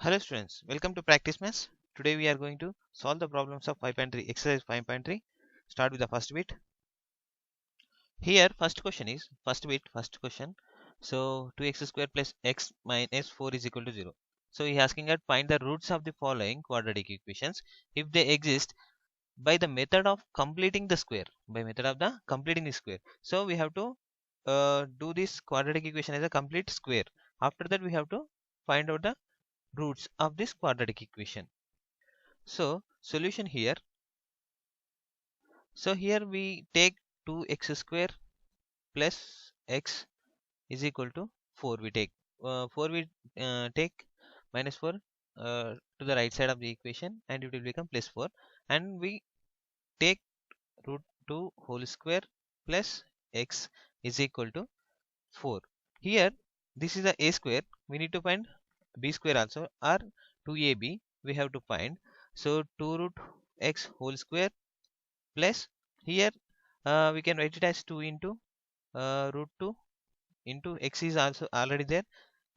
Hello students, welcome to Practice Maths. Today we are going to solve the problems of 5.3 exercise 5.3. Start with the first bit. Here first question is first question. So 2x square plus x minus 4 is equal to 0. So he is asking us find the roots of the following quadratic equations if they exist by the method of completing the square. By method of the completing the square. So we have to do this quadratic equation as a complete square. After that we have to find out the roots of this quadratic equation. So solution here. So here we take 2x square plus x is equal to 4. We take 4 we take minus 4 to the right side of the equation and it will become plus 4, and we take root 2 whole square plus x is equal to 4. Here this is a square, we need to find b square also, or 2ab we have to find. So 2 root x whole square plus here we can write it as 2 into root 2 into x is also already there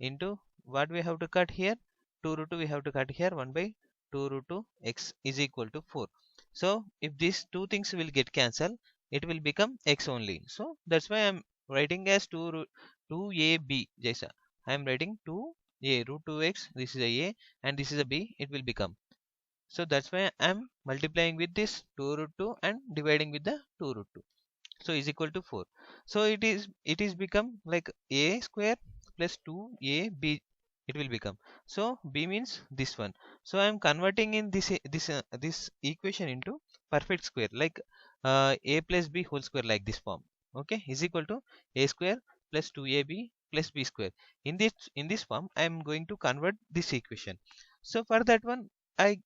into what we have to cut here, 2 root 2 we have to cut here, 1 by 2 root 2 x is equal to 4. So if these two things will get cancelled, it will become x only. So that's why I'm writing as 2ab jaisa. I'm writing 2a root 2x, this is a and this is a b, it will become. So that's why I'm multiplying with this 2 root 2 and dividing with the 2 root 2. So is equal to 4. So it is become like a square plus 2ab it will become. So b means this one. So I am converting in this equation into perfect square, like a plus b whole square, like this form. Okay, is equal to a square plus 2ab plus b square. In this form I am going to convert this equation. So for that one I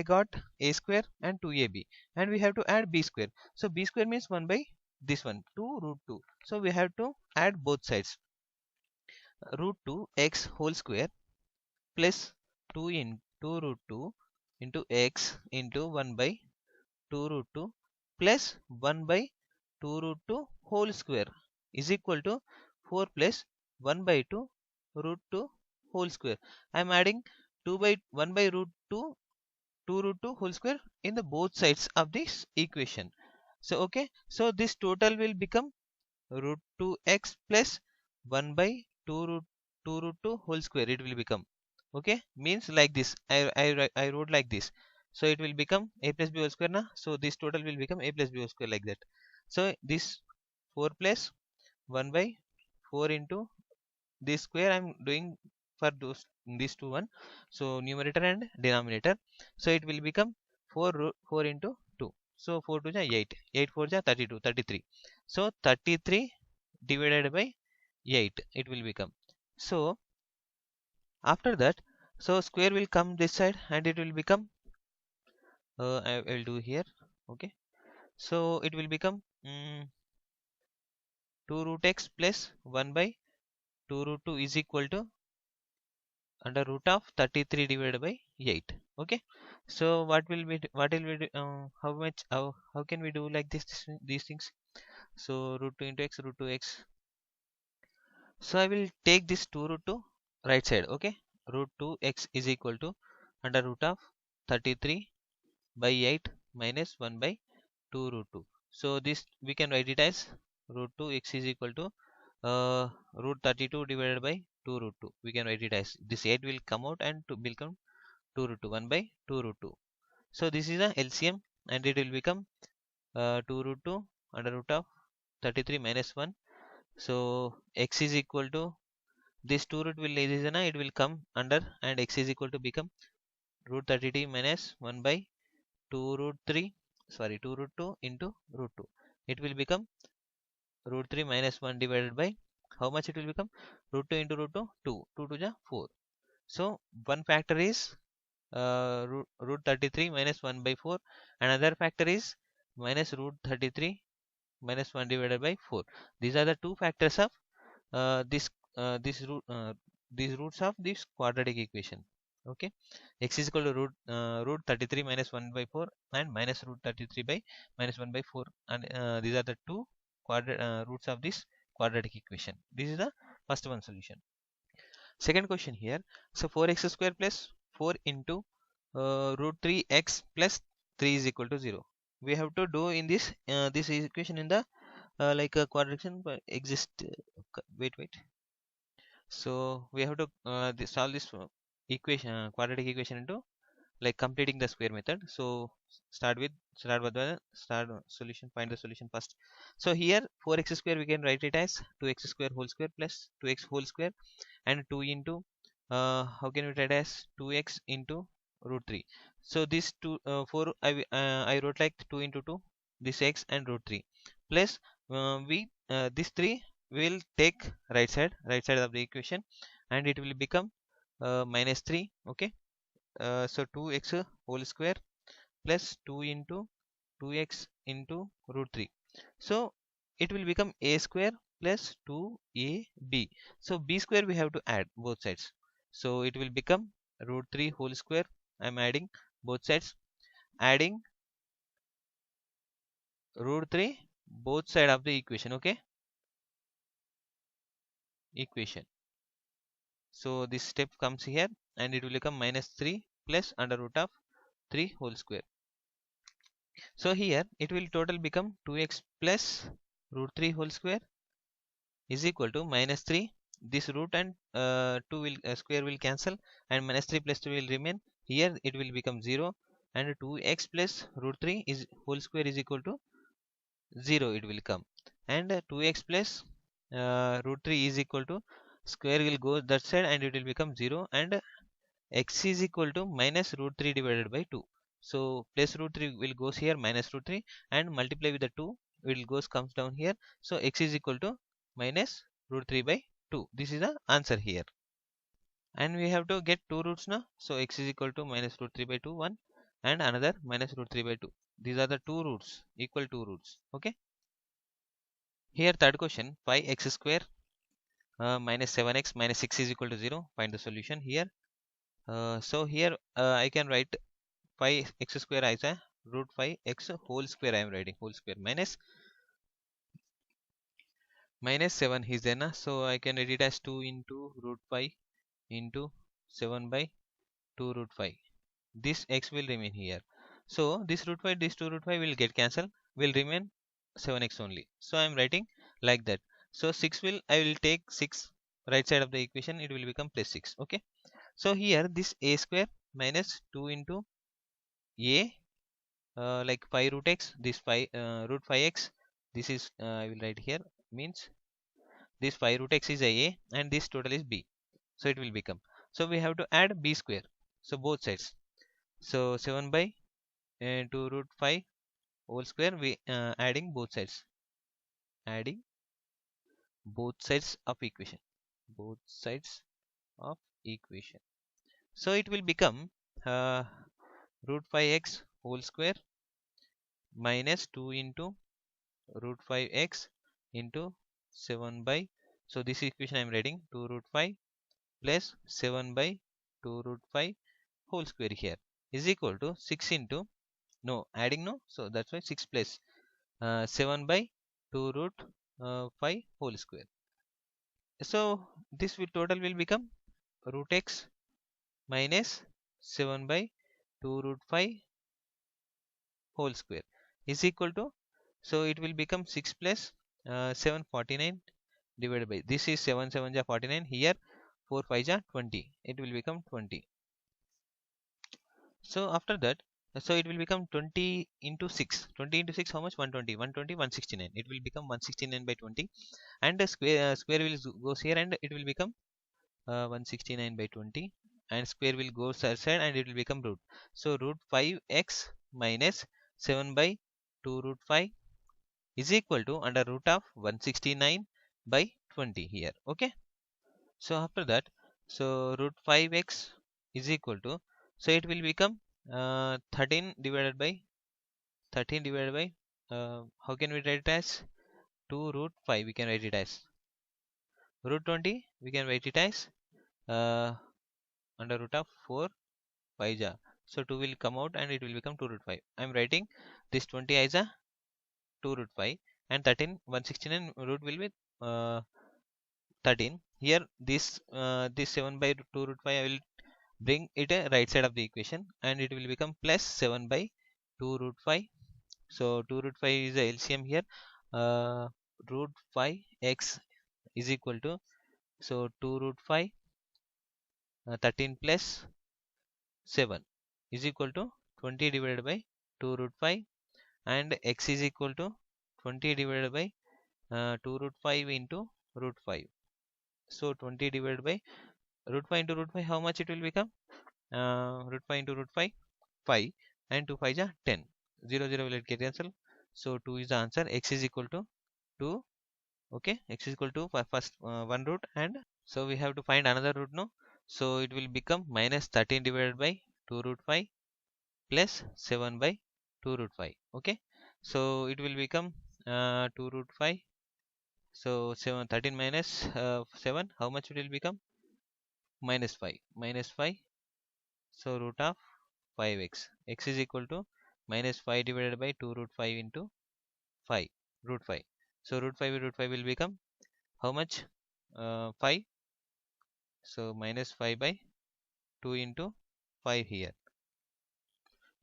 got a square and 2ab, and we have to add b square. So b square means 1 by this one 2 root 2. So we have to add both sides. Root 2 x whole square plus 2 into root 2 into x into 1 by 2 root 2 plus 1 by 2 root 2 whole square is equal to 4 plus 1 by 2 root 2 whole square. I am adding 2 by 1 by root 2 2 root 2 whole square in the both sides of this equation. So okay, so this total will become root 2x plus 1 by 2 root 2 root 2 whole square, it will become. Okay, means like this I wrote like this. So it will become a plus b whole square na. So this total will become a plus b whole square, like that. So this 4 plus 1 by 4 into this square I'm doing for these two one. So numerator and denominator. So it will become 4 into 2. So 4 to 8, 8 4 32, 33. So 33 divided by 8 it will become. So after that, so square will come this side and it will become I will do here. Okay, so it will become 2 root x plus 1 by 2 root 2 is equal to under root of 33 divided by 8. Okay, so what will we do, how much how can we do like these things? So root 2 into x, root 2x. So I will take this 2 root 2 right side. Okay, root 2x is equal to under root of 33 by 8 minus 1 by 2 root 2. So this we can write it as root 2x is equal to root 32 divided by 2 root 2. We can write it as this 8 will come out and to become 2 root 2, 1 by 2 root 2. So this is a LCM and it will become 2 root 2 under root of 33 minus 1. So x is equal to this 2 root will it will come under, and x is equal to become root 32 minus 1 by 2 root 3, sorry 2 root 2 into root 2. It will become root 3 minus 1 divided by how much it will become, root 2 into root 2, 2 2 to the 4. So one factor is root 33 minus 1 by 4. Another factor is minus root 33 minus 1 divided by 4. These are the two factors of this root these roots of this quadratic equation. Okay, x is equal to root 33 minus 1 by 4 and minus root 33 by minus 1 by 4, and these are the two roots of this quadratic equation. This is the first one solution. Second question here. So 4x square plus 4 into root 3x plus 3 is equal to 0. We have to do in this equation in the like a quadration but exist. Wait. So we have to solve this equation, quadratic equation into like completing the square method. So start solution, find the solution first. So here 4x square we can write it as 2x square whole square plus 2x whole square, and 2 into how can we write as 2x into root 3. So this 2 4 I wrote like 2 into 2, this x and root 3 plus we this 3 will take right side of the equation, and it will become minus 3. Okay, so 2x whole square plus 2 into 2x into root 3. So it will become a square plus 2ab. So b square we have to add both sides. So it will become root 3 whole square. I am adding both sides. Adding root 3 both side of the equation. Okay, equation. So this step comes here, and it will become minus 3 plus under root of 3 whole square. So here it will total become 2x plus root 3 whole square is equal to minus 3. This root and 2 will square will cancel, and minus 3 plus 2 will remain. Here it will become 0, and 2x plus root 3 is whole square is equal to 0 it will come, and 2x plus root 3 is equal to square will go that side, and it will become 0, and x is equal to minus root 3 divided by 2. So plus root 3 will goes here, minus root 3, and multiply with the 2 will goes comes down here. So x is equal to minus root 3 by 2. This is the answer here, and we have to get two roots now. So x is equal to minus root 3 by 2 1, and another minus root 3 by 2. These are the two roots, equal two roots. Okay, here third question, 5x square minus 7x minus 6 is equal to 0. Find the solution here. So here I can write 5x square as a root 5x whole square. I am writing whole square minus 7 is there na? So I can write it as 2 into root 5 into 7 by 2 root 5. This x will remain here. So this root 5, this 2 root 5 will get cancelled, will remain 7x only. So I am writing like that. So 6 will, I will take 6 right side of the equation, it will become plus 6. Okay, so here this a square minus 2 into a like 5 root x, this 5 root 5x, this is I will write here, means this 5 root x is a, and this total is b. So it will become, so we have to add b square, so both sides. So 7 by 2 root 5 whole square, we adding both sides, adding both sides of equation, both sides of equation. So it will become root 5x whole square minus 2 into root 5x into 7 by, so this equation I am writing 2 root 5 plus 7 by 2 root 5 whole square here is equal to 6 into, no adding, no, so that's why 6 plus 7 by 2 root 5 whole square. So this will total will become root x minus 7 by 2 root 5 whole square is equal to, so it will become 6 plus 749 divided by, this is 7 7 ja 49, here 4 5 ja 20, it will become 20. So after that, so it will become 20 into 6, 20 into 6 how much, 120, 120 169, it will become 169 by 20, and the square will goes here, and it will become 169 by 20, and square will go side side, and it will become root. So root 5x minus 7 by 2 root 5 is equal to under root of 169 by 20 here. Okay, so after that, so root 5x is equal to, so it will become 13 divided by how can we write it as 2 root 5, we can write it as root 20, we can write it as uh, under root of 4 5 ja, so 2 will come out, and it will become 2 root 5. I am writing this 20 as a 2 root 5, and 13 169 root will be 13, Here this 7 by 2 root 5 I will bring it a right side of the equation, and it will become plus 7 by 2 root 5. So 2 root 5 is the LCM here. Root 5 x is equal to, so 2 root 5 13 plus 7 is equal to 20 divided by 2 root 5, and x is equal to 20 divided by 2 root 5 into root 5. So 20 divided by root 5 into root 5, how much it will become? Root 5 into root 5, 5, and 2 5 is 10. 0 0 will get cancelled. So 2 is the answer. X is equal to 2. Okay, x is equal to first one root, and so we have to find another root now. So it will become minus 13 divided by 2 root 5 plus 7 by 2 root 5. Okay, so it will become 2 root 5. So 13 minus 7, how much it will become? Minus 5. Minus 5. So root of 5x. X is equal to minus 5 divided by 2 root 5 into 5. Root 5. So root 5 will become how much? 5. So minus 5 by 2 into 5 here.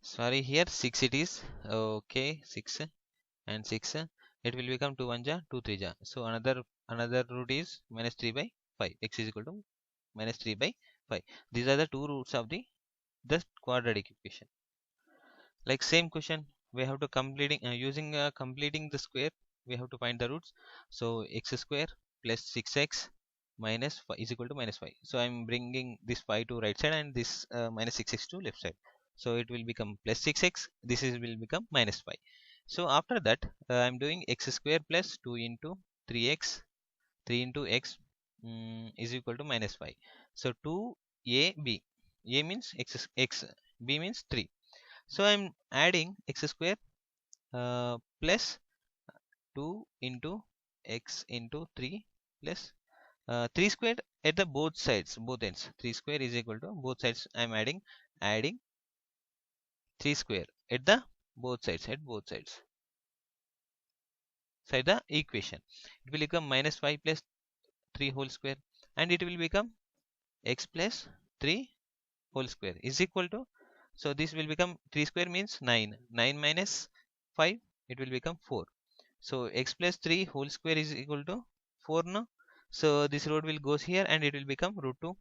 Sorry, here 6 it is. Okay, 6 and 6. It will become 2 1 ja, 2 3 ja. So another root is minus 3 by 5. X is equal to minus 3 by 5. These are the two roots of the quadratic equation. Like same question, we have to completing the square, we have to find the roots. So x square plus 6x minus 5 is equal to minus 5. So I'm bringing this 5 to right side, and this minus 6x to left side. So it will become plus 6x, this is will become minus 5. So after that I'm doing x square plus 2 into 3x, 3 into x is equal to minus 5. So 2ab, a means x, b means 3. So I'm adding x square plus 2 into x into 3 plus 3 squared at the both sides, both ends. 3 square is equal to both sides. I'm adding 3 square at the both sides, side the equation. It will become minus 5 plus 3 whole square, and it will become x plus 3 whole square is equal to, so this will become 3 square means 9. 9 minus 5, it will become 4. So x plus 3 whole square is equal to 4 now. So this root will goes here, and it will become root 2.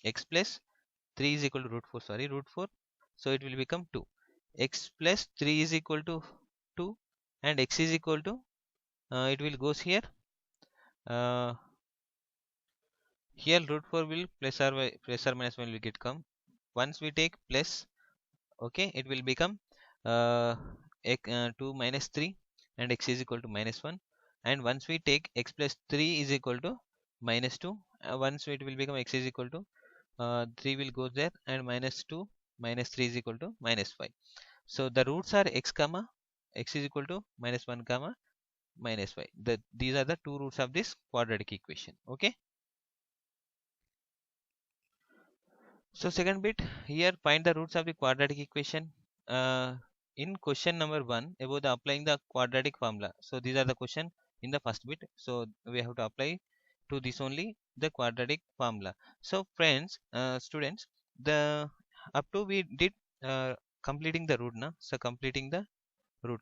X plus 3 is equal to root 4, sorry, root 4. So it will become 2. X plus 3 is equal to 2, and x is equal to, it will goes here. Uh, Here root 4 will plus or minus 1 will get come. Once we take plus, okay, it will become uh, 2 minus 3, and x is equal to minus 1. And once we take x plus 3 is equal to minus 2, once it will become x is equal to 3 will go there, and minus 2 minus 3 is equal to minus 5. So the roots are x comma x is equal to minus 1 comma minus 5. These are the two roots of this quadratic equation. Okay, so second bit, here find the roots of the quadratic equation. Uh, in question number 1 about the applying the quadratic formula. So these are the question in the first bit. So we have to apply to this only the quadratic formula. So friends, students, the up to we did completing the root now. So completing the root.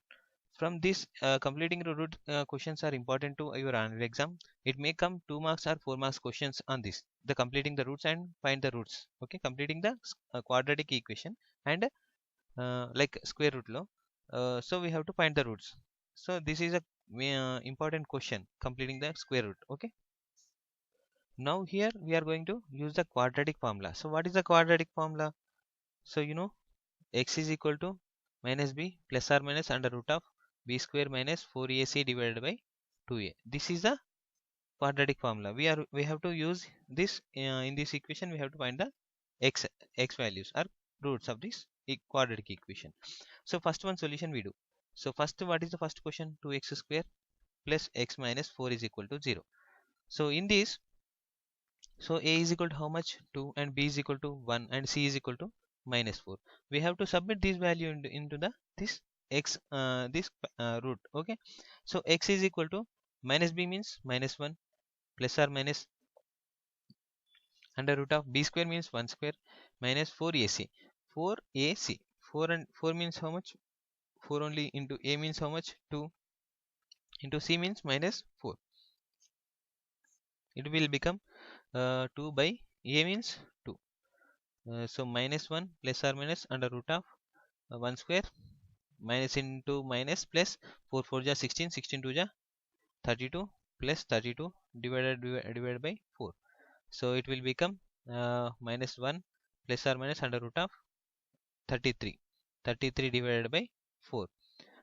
From this completing the root questions are important to your annual exam. It may come 2 marks or 4 marks questions on this. The completing the roots and find the roots. Okay, completing the quadratic equation and like square root law. So we have to find the roots. So this is a important question, completing the square root. Okay. Now here we are going to use the quadratic formula. So what is the quadratic formula? So you know, x is equal to minus b plus or minus under root of b square minus 4ac divided by 2a. This is the quadratic formula. We have to use this in this equation. We have to find the x values or roots of this quadratic equation. So first one solution we do. So first, what is the first question? 2x square plus x minus 4 is equal to 0. So in this, so a is equal to how much? 2, and b is equal to 1, and c is equal to minus 4. We have to submit this value into the this x this root. Okay, so x is equal to minus b means minus 1 plus or minus under root of b square means 1 square minus 4ac. 4ac. 4 and 4 means how much? 4 only, into a means how much? 2, into c means minus 4. It will become 2 by a means 2. So minus 1 plus or minus under root of 1 square minus into minus plus 4 4 ja 16, 16 2 ja 32 plus 32 divided by 4. So it will become minus 1 plus or minus under root of 33. 33 divided by 4.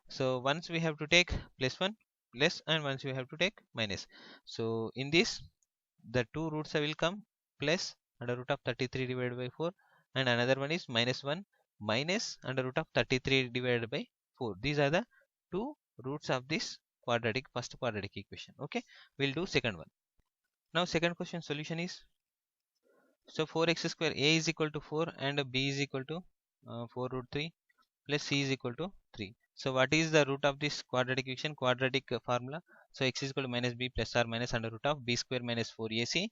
So once we have to take plus 1 plus, and once we have to take minus. So in this, the two roots will come plus under root of 33 divided by 4, and another one is minus 1 minus under root of 33 divided by 4. These are the two roots of this first quadratic equation. Okay, we'll do second one. Now second question solution is, so 4x square a is equal to 4 and b is equal to 4 root 3 plus c is equal to 3. So what is the root of this quadratic equation, quadratic formula? So x is equal to minus b plus or minus under root of b square minus 4ac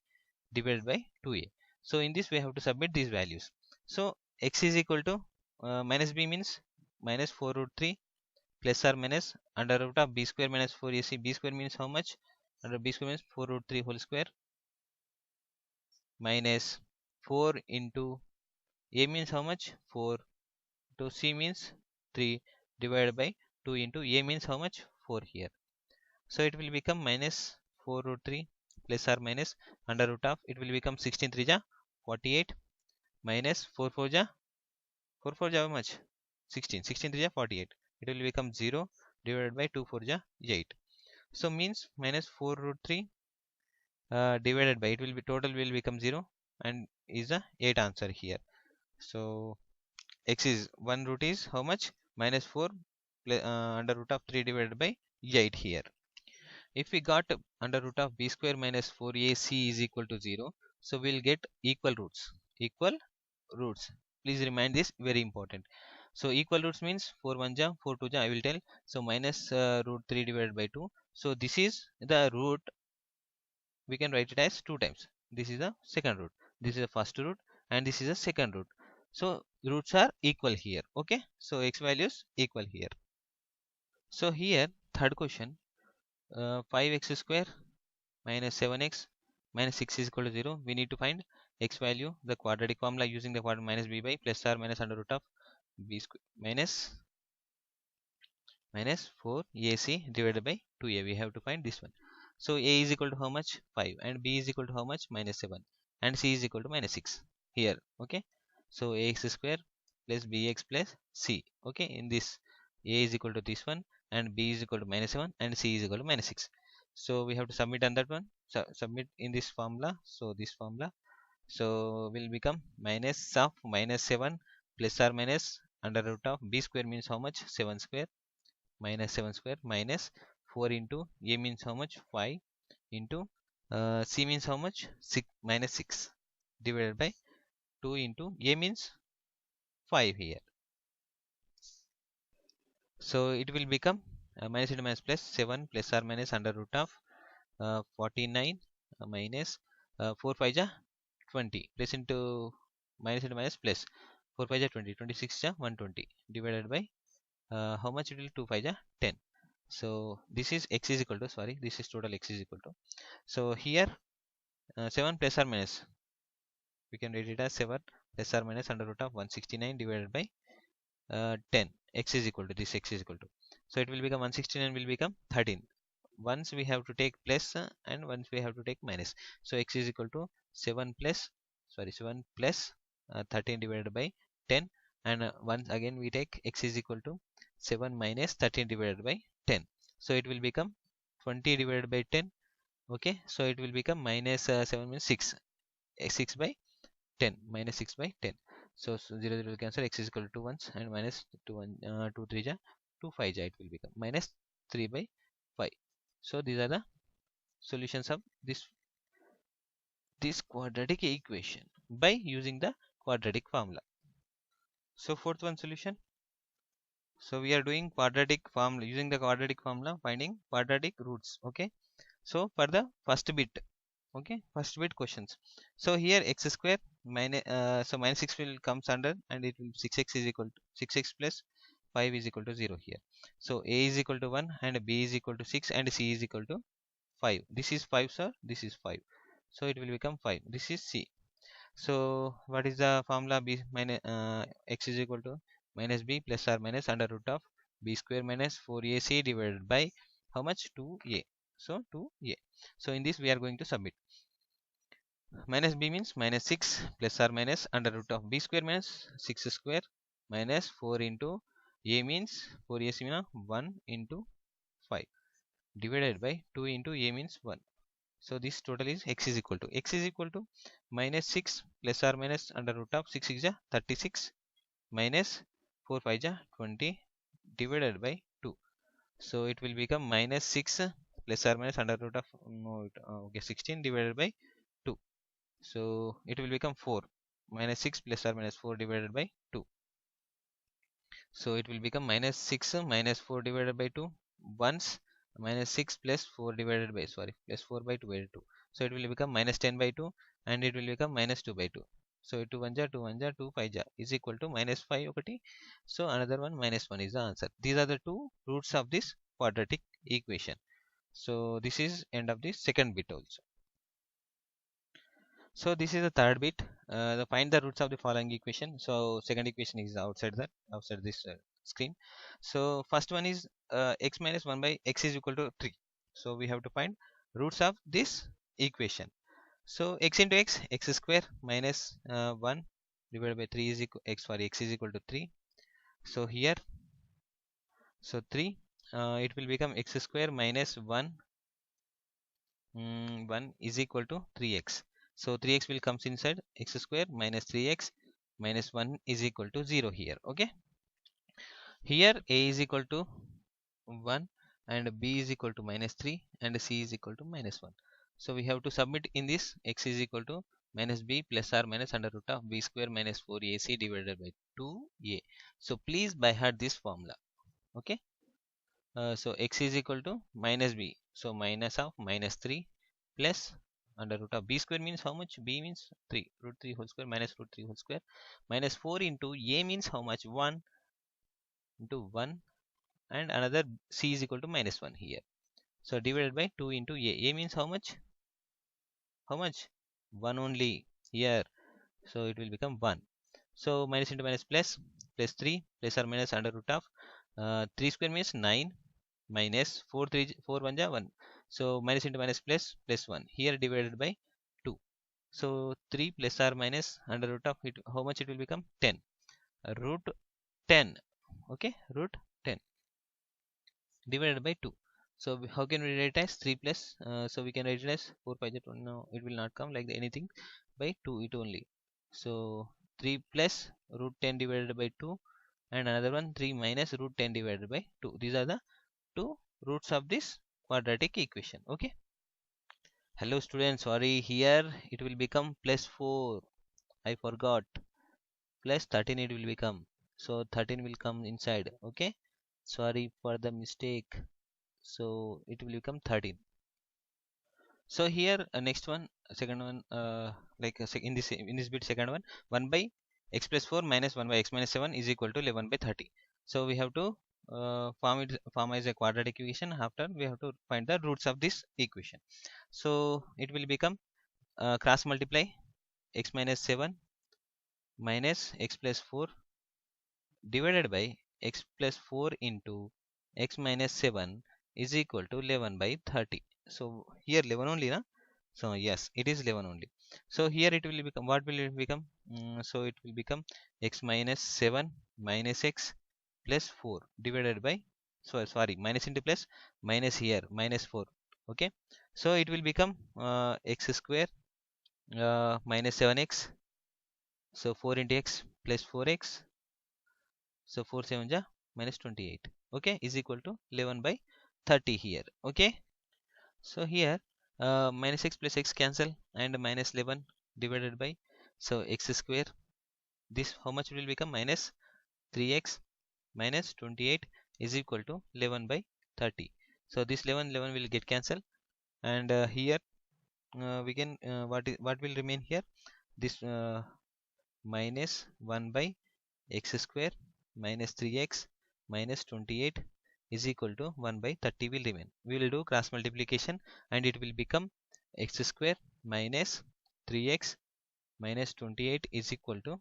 divided by 2a. So in this we have to submit these values. So x is equal to minus b means minus 4 root 3 plus or minus under root of b square minus 4ac. B square means how much? Under b square means 4 root 3 whole square minus 4 into a means how much? 4, to c means 3 divided by 2 into a means how much? 4 here. So it will become minus 4 root 3 plus or minus under root of, it will become 16 3 ja 48 minus 4 4 ja 4 4 ja how much? 16, 16 3 ja 48. It will become 0 divided by 2 4 ja 8. So means minus 4 root 3 divided by, it will be total will become 0 and is a 8 answer here. So x is one root is how much? Minus 4 under root of 3 divided by 8 here. If we got under root of b square minus 4ac is equal to 0, so we'll get equal roots. Equal roots. Please remind this, very important. So equal roots means 4 1 ja 4 2 ja, I will tell. So minus root 3 divided by 2. So this is the root. We can write it as 2 times. This is the second root. This is the first root and this is the second root. So roots are equal here. Okay. So x values equal here. So here third question, 5x square minus 7x minus 6 is equal to 0. We need to find x value, the quadratic formula using the quadrant minus b by plus or minus under root of b square minus 4ac divided by 2a. We have to find this one. So a is equal to how much? 5, and b is equal to how much? Minus 7, and c is equal to minus 6 here. Okay. So ax square plus bx plus c. Okay. In this, a is equal to this one, and b is equal to minus 7, and c is equal to minus 6. So we have to submit on that one. So submit in this formula. So this formula. So will become minus of minus 7 plus or minus under root of b square means how much? 7 square minus 7 square minus 4 into a means how much? 5 into c means how much? 6 minus 6 divided by 2 into a means 5 here. So it will become minus into minus plus 7 plus or minus under root of 49 minus 4 5 ja 20 plus into minus plus 4 5 ja 20, 26 ja 120 divided by how much? It will 2 5 ja 10. So this is x is equal to, sorry, this is total x is equal to, so here 7 plus or minus, we can write it as 7 plus or minus under root of 169 divided by 10. X is equal to this, x is equal to, so it will become 169 will become 13. Once we have to take plus and once we have to take minus. So x is equal to 7 plus 13 divided by 10, and once again we take x is equal to 7 minus 13 divided by 10. So it will become 20 divided by 10. Okay, so it will become minus 7 means 6, 6 by 10, minus 6 by 10. So 0 0 will cancel, x is equal to 2 ones, and minus 2 1 2 3 ja 2 5 ja, it will become minus 3 by 5. So these are the solutions of this quadratic equation by using the quadratic formula. So fourth one solution. So we are doing quadratic formula, using the quadratic formula, finding quadratic roots. Okay. So for the first bit, Okay, first bit questions. So here x square minus so minus 6 will comes under, and it will 6x is equal to 6x plus 5 is equal to 0 here. So a is equal to 1 and b is equal to 6 and c is equal to 5. This is 5, sir. This is 5. So it will become 5. This is c. So what is the formula? B minus x is equal to minus b plus or minus under root of b square minus 4ac divided by how much? 2a. So 2a. So in this we are going to submit. Minus b means minus 6 plus or minus under root of b square minus 6 square minus 4 into a means 4ac means 1 into 5 divided by 2 into a means 1. So this total is x is equal to minus 6 plus or minus under root of 6 is 36 minus 4 5 is 20 divided by 2. So it will become minus 6 plus or minus under root of no, okay, 16 divided by 2. So it will become 4 minus 6 plus or minus 4 divided by 2. So it will become minus 6 minus 4 divided by 2 once minus 6 plus 4 divided by plus 4 by 2 by 2. So it will become minus 10 by 2 and it will become minus 2 by 2. So 2 1 ja 2 1 ja 2 5 ja is equal to minus 5 okati. So another one minus 1 is the answer. These are the two roots of this quadratic equation. So this is end of the second bit also. So this is the third bit. Find the roots of the following equation. So second equation is outside this screen. So first one is x minus 1 by x is equal to 3. So we have to find roots of this equation. So x into x square minus 1 divided by 3 is equal x is equal to 3. So here, so 3, it will become x square minus 1 1 is equal to 3x. So 3x will comes inside x square minus 3x minus 1 is equal to 0 here. Okay. Here a is equal to 1 and b is equal to minus 3 and c is equal to minus 1. So we have to submit in this x is equal to minus b plus or minus under root of b square minus 4ac divided by 2a. So please by heart this formula. Okay. So x is equal to minus b. So minus of minus 3 plus under root of b square means how much? B means 3. Root 3 whole square minus root 3 whole square minus 4 into a means how much? 1 into 1 and another c is equal to minus 1 here. So divided by 2 into a. A means how much? How much? 1 only here. So it will become 1. So minus into minus plus 3 plus or minus under root of 3 square means 9 minus 4 3 4 1 ja 1. So minus into minus plus 1 here divided by 2. So 3 plus or minus under root of it, how much it will become? 10. Root 10. Okay, root 10 divided by 2. So how can we write as 3 plus? So we can write it as 4 5 1. No, it will not come like anything by 2 it only. So 3 plus root 10 divided by 2 and another one 3 minus root 10 divided by 2. These are the two roots of this quadratic equation. Okay. Hello students, sorry, here it will become plus 4. I forgot. Plus 13 it will become. So 13 will come inside. Okay. Sorry for the mistake. So it will become 13. So here next one, second one, in this bit second one, 1 by x plus 4 minus 1 by x minus 7 is equal to 11 by 30. So we have to form as a quadratic equation. After we have to find the roots of this equation. So it will become cross multiply x minus 7 minus x plus 4 divided by x plus 4 into x minus 7 is equal to 11 by 30. So here 11 only, na? So yes, it is 11 only. So here it will become, what will it become? So it will become x minus 7 minus x plus 4 divided by, so sorry, minus into plus minus here minus 4. Okay. So it will become x square minus 7x. So 4 into x plus 4x. So 4 7 ja minus 28. Okay, is equal to 11 by 30 here. Okay. So here minus x plus x cancel and minus 11 divided by, so x square, this how much will become? Minus 3x minus 28 is equal to 11 by 30. So this 11 will get cancelled and here we can what will remain here, this minus 1 by x square minus 3x minus 28 is equal to 1 by 30 will remain. We will do cross multiplication and it will become x square minus 3x minus 28 is equal to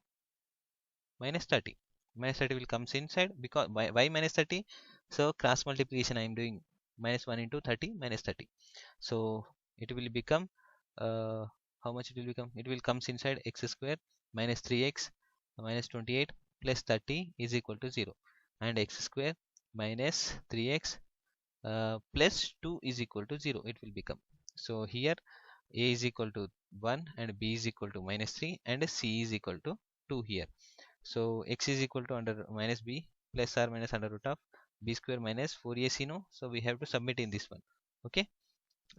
minus 30. Minus 30 will comes inside, because why minus 30? So cross multiplication I am doing, minus 1 into 30 minus 30. So it will become how much it will become? It will comes inside x square minus 3x minus 28 plus 30 is equal to 0, and x square minus 3x plus 2 is equal to 0 it will become. So here a is equal to 1 and b is equal to minus 3 and c is equal to 2 here. So x is equal to under minus b plus r minus under root of b square minus 4ac, no, so we have to submit in this one. Okay,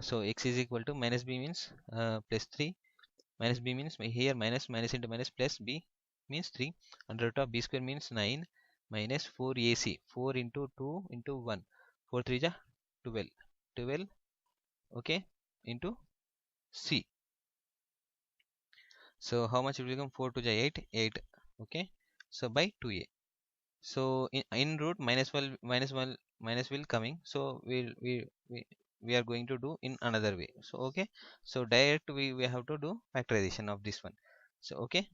so x is equal to minus b means plus 3, minus b means here minus minus into minus plus b means 3, under root of b square means 9 minus 4ac, 4 into 2 into 1, 4 3 ja 12, 12, okay, into c. So how much it will become? 4 to 8, 8, okay, so by 2a. So in root minus 1 minus 1 minus will coming, so we are going to do in another way. So okay, so direct we have to do factorization of this one. So okay,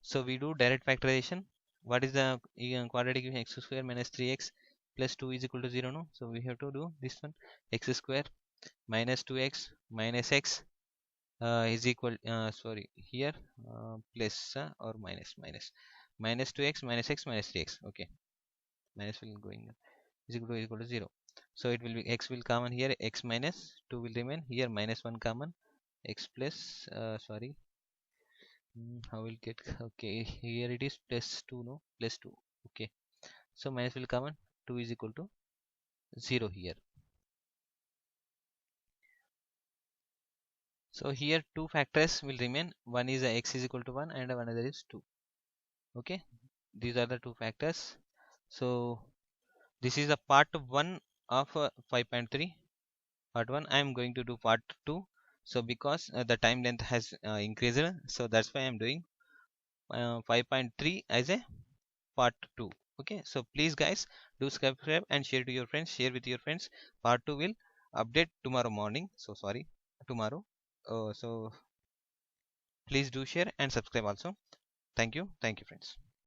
so we do direct factorization. What is the quadratic equation? X square minus 3x plus 2 is equal to 0, no, so we have to do this one, x square minus 2x minus x is equal sorry here plus or minus minus 2x minus x minus 3x, okay, minus will going is equal to 0. So it will be x will common here, x minus 2 will remain here, minus 1 common, x plus sorry, how will get, okay, here it is plus 2, no, plus 2, okay, so minus will common, 2 is equal to 0 here. So here two factors will remain, one is x is equal to 1 and another is 2. Okay, these are the two factors. So this is a part 1 of 5.3. Part 1 I am going to do part 2. So because the time length has increased, so that's why I am doing 5.3 as a part 2. Okay, so please guys, do subscribe and share to your friends, share with your friends. Part 2 will update tomorrow morning, so sorry, tomorrow. So please do share and subscribe also. Thank you friends.